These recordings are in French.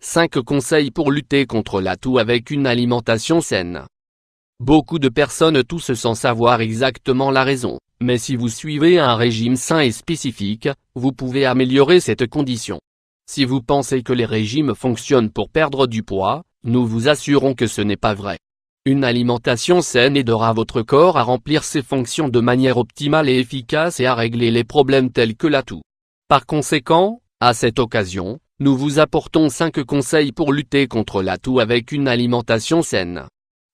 5 conseils pour lutter contre la toux avec une alimentation saine. Beaucoup de personnes toussent sans savoir exactement la raison, mais si vous suivez un régime sain et spécifique, vous pouvez améliorer cette condition. Si vous pensez que les régimes fonctionnent pour perdre du poids, nous vous assurons que ce n'est pas vrai. Une alimentation saine aidera votre corps à remplir ses fonctions de manière optimale et efficace et à régler les problèmes tels que la toux. Par conséquent, à cette occasion, nous vous apportons 5 conseils pour lutter contre la toux avec une alimentation saine.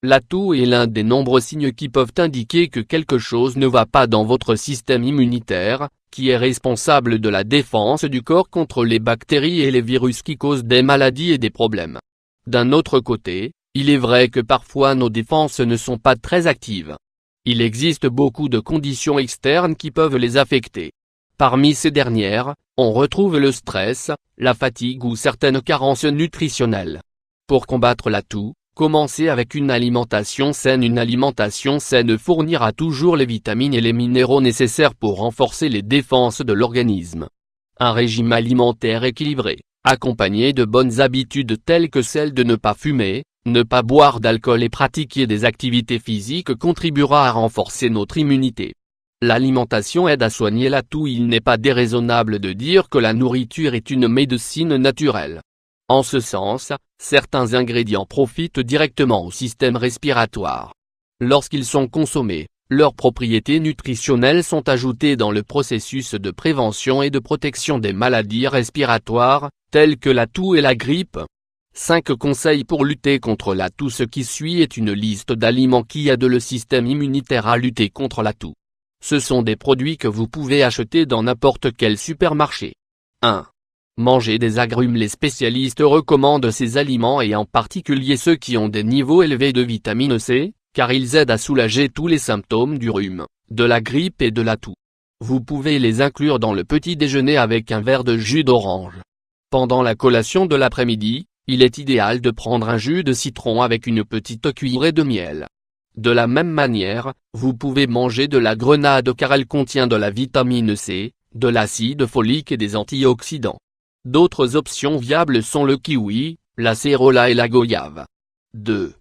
La toux est l'un des nombreux signes qui peuvent indiquer que quelque chose ne va pas dans votre système immunitaire, qui est responsable de la défense du corps contre les bactéries et les virus qui causent des maladies et des problèmes. D'un autre côté, il est vrai que parfois nos défenses ne sont pas très actives. Il existe beaucoup de conditions externes qui peuvent les affecter. Parmi ces dernières, on retrouve le stress, la fatigue ou certaines carences nutritionnelles. Pour combattre la toux, commencez avec une alimentation saine. Une alimentation saine fournira toujours les vitamines et les minéraux nécessaires pour renforcer les défenses de l'organisme. Un régime alimentaire équilibré, accompagné de bonnes habitudes telles que celle de ne pas fumer, ne pas boire d'alcool et pratiquer des activités physiques contribuera à renforcer notre immunité. L'alimentation aide à soigner la toux. Il n'est pas déraisonnable de dire que la nourriture est une médecine naturelle. En ce sens, certains ingrédients profitent directement au système respiratoire. Lorsqu'ils sont consommés, leurs propriétés nutritionnelles sont ajoutées dans le processus de prévention et de protection des maladies respiratoires, telles que la toux et la grippe. 5 conseils pour lutter contre la toux. Ce qui suit est une liste d'aliments qui aident le système immunitaire à lutter contre la toux. Ce sont des produits que vous pouvez acheter dans n'importe quel supermarché. 1. Manger des agrumes. Les spécialistes recommandent ces aliments et en particulier ceux qui ont des niveaux élevés de vitamine C, car ils aident à soulager tous les symptômes du rhume, de la grippe et de la toux. Vous pouvez les inclure dans le petit déjeuner avec un verre de jus d'orange. Pendant la collation de l'après-midi, il est idéal de prendre un jus de citron avec une petite cuillerée de miel. De la même manière, vous pouvez manger de la grenade car elle contient de la vitamine C, de l'acide folique et des antioxydants. D'autres options viables sont le kiwi, la cérola et la goyave. 2.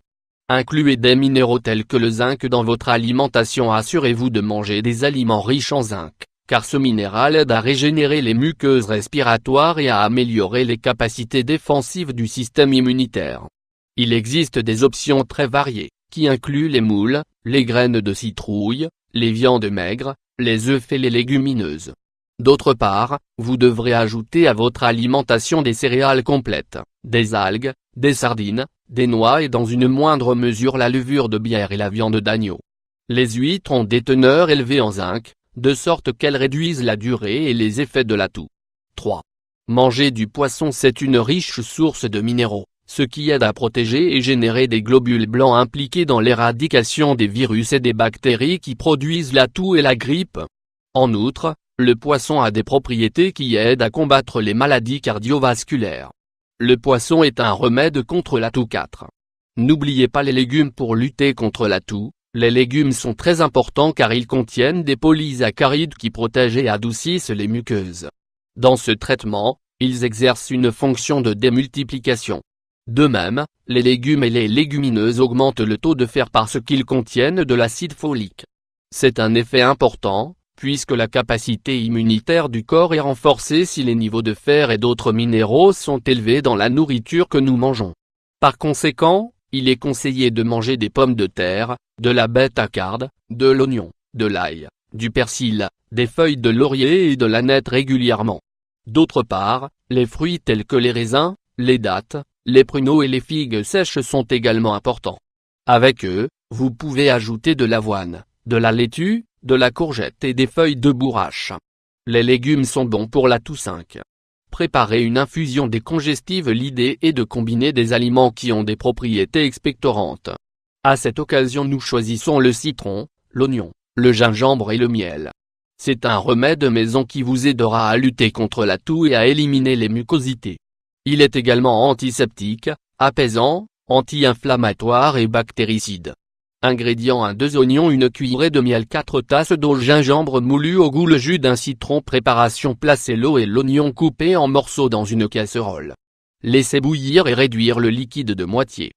Incluez des minéraux tels que le zinc dans votre alimentation. Assurez-vous de manger des aliments riches en zinc, car ce minéral aide à régénérer les muqueuses respiratoires et à améliorer les capacités défensives du système immunitaire. Il existe des options très variées, qui incluent les moules, les graines de citrouille, les viandes maigres, les œufs et les légumineuses. D'autre part, vous devrez ajouter à votre alimentation des céréales complètes, des algues, des sardines, des noix et dans une moindre mesure la levure de bière et la viande d'agneau. Les huîtres ont des teneurs élevées en zinc, de sorte qu'elles réduisent la durée et les effets de la toux. 3. Manger du poisson. C'est une riche source de minéraux, ce qui aide à protéger et générer des globules blancs impliqués dans l'éradication des virus et des bactéries qui produisent la toux et la grippe. En outre, le poisson a des propriétés qui aident à combattre les maladies cardiovasculaires. Le poisson est un remède contre la toux. 4. N'oubliez pas les légumes pour lutter contre la toux. Les légumes sont très importants car ils contiennent des polysaccharides qui protègent et adoucissent les muqueuses. Dans ce traitement, ils exercent une fonction de démultiplication. De même, les légumes et les légumineuses augmentent le taux de fer parce qu'ils contiennent de l'acide folique. C'est un effet important, puisque la capacité immunitaire du corps est renforcée si les niveaux de fer et d'autres minéraux sont élevés dans la nourriture que nous mangeons. Par conséquent, il est conseillé de manger des pommes de terre, de la bêta-carotène, de l'oignon, de l'ail, du persil, des feuilles de laurier et de l'aneth régulièrement. D'autre part, les fruits tels que les raisins, les dattes, les pruneaux et les figues sèches sont également importants. Avec eux, vous pouvez ajouter de l'avoine, de la laitue, de la courgette et des feuilles de bourrache. Les légumes sont bons pour la toux. 5. Préparer une infusion décongestive. L'idée est de combiner des aliments qui ont des propriétés expectorantes. À cette occasion nous choisissons le citron, l'oignon, le gingembre et le miel. C'est un remède maison qui vous aidera à lutter contre la toux et à éliminer les mucosités. Il est également antiseptique, apaisant, anti-inflammatoire et bactéricide. Ingrédients: 1 2 oignons, une cuillerée de miel, 4 tasses d'eau, gingembre moulu au goût, le jus d'un citron. Préparation: placez l'eau et l'oignon coupé en morceaux dans une casserole. Laissez bouillir et réduire le liquide de moitié.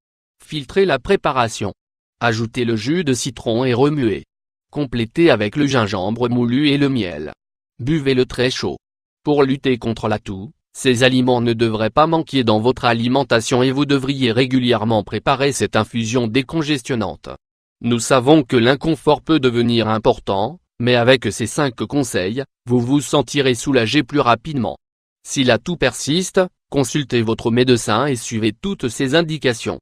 Filtrez la préparation. Ajoutez le jus de citron et remuez. Complétez avec le gingembre moulu et le miel. Buvez-le très chaud. Pour lutter contre la toux, ces aliments ne devraient pas manquer dans votre alimentation et vous devriez régulièrement préparer cette infusion décongestionnante. Nous savons que l'inconfort peut devenir important, mais avec ces 5 conseils, vous vous sentirez soulagé plus rapidement. Si la toux persiste, consultez votre médecin et suivez toutes ces indications.